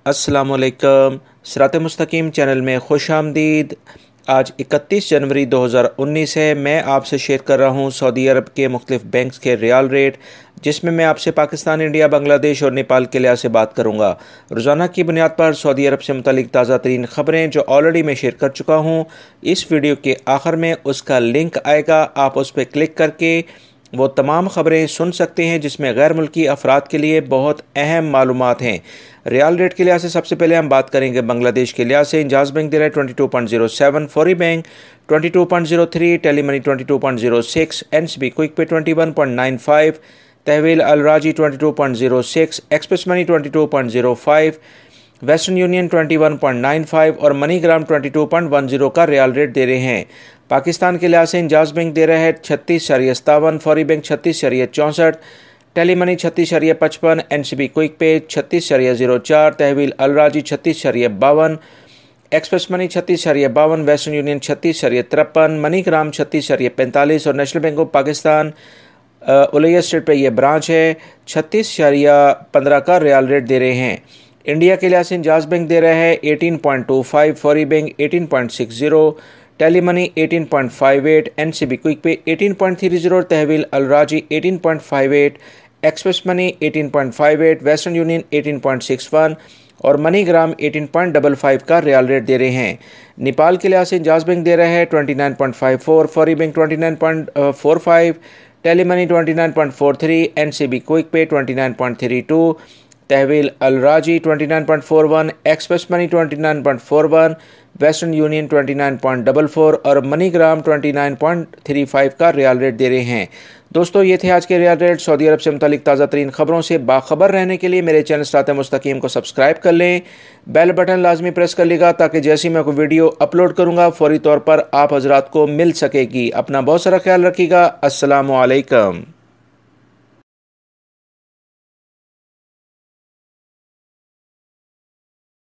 अस्सलामुअलैकुम। सिरात मुस्तकीम चैनल में खुश आमदीद। आज 31 जनवरी 2019 है। मैं आपसे शेयर कर रहा हूँ सऊदी अरब के मुख्तलिफ बैंक्स के रियाल रेट, जिसमें मैं आपसे पाकिस्तान, इंडिया, बांग्लादेश और नेपाल के लिहाज से बात करूँगा। रोज़ाना की बुनियाद पर सऊदी अरब से मुतालिक ताज़ा तरीन ख़बरें जो ऑलरेडी मैं शेयर कर चुका हूँ, इस वीडियो के आखिर में उसका लिंक आएगा। आप उस पर क्लिक करके वो तमाम ख़बरें सुन सकते हैं जिसमें गैर मुल्की अफराद के लिए बहुत अहम मालूमात हैं। रियाल रेट के लिहाज से सबसे पहले हम बात करेंगे बांग्लादेश के लिहाज से। इंजाज बैंक दे रहा है 22.07, फौरी बैंक 22.03, टेलीमनी 22.06, एनसीबी क्विक पे 21.95, तहवील अल राजी 22.06, एक्सप्रेस मनी 22.05, वेस्टर्न यूनियन 21.95 और मनीग्राम 22.10 का रियाल रेट दे रहे हैं। पाकिस्तान के लिहाज से इंजाज बैंक दे रहा है 36.57, फौरी बैंक 36.64, टेलीमनी 36.55, एनसीबी क्विक पे 36.04, तहवील Al Rajhi 36.52, Express Money 36.52, Western Union 36.53, MoneyGram 36.45 और National Bank of Pakistan Olaya Street पे ये ब्रांच है 36.15 का रियाल रेट दे रहे हैं। इंडिया के लिहाज से इंजाज बैंक दे रहा है 18.25, फौरी बैंक 18.60, टेलीमनी 18.58, एनसीबी क्विक पे 18.30 और तहवील अल राजी 18.58, एक्सप्रेस मनी 18.58, वेस्टर्न यूनियन 18.61 और मनीग्राम 18.55 का रियाल रेट दे रहे हैं। नेपाल के लिहाज से इंजाज बैंक दे रहा है 29.54, फौरी बैंक 29.45, टेलीमनी 29.43, एनसीबी क्विक पे 29.32, तहवील अल राजी 29.41, एक्सप्रेस मनी 29.41, वेस्टर्न यूनियन 29.44 और मनीग्राम 29.35 का रियाल रेट दे रहे हैं। दोस्तों, ये थे आज के रियाल रेट। सऊदी अरब से मुतालिक ताज़ा तरीन ख़बरों से बाखबर रहने के लिए मेरे चैनल सिरात मुस्तकीम को सब्सक्राइब कर लें। बेल बटन लाजमी प्रेस कर लीजिएगा ताकि जैसे मैं कोई वीडियो अपलोड करूँगा फ़ौरी तौर पर आप हज़रात को मिल सकेगी। अपना बहुत सारा ख्याल रखिएगा। अस्सलामु अलैकुम।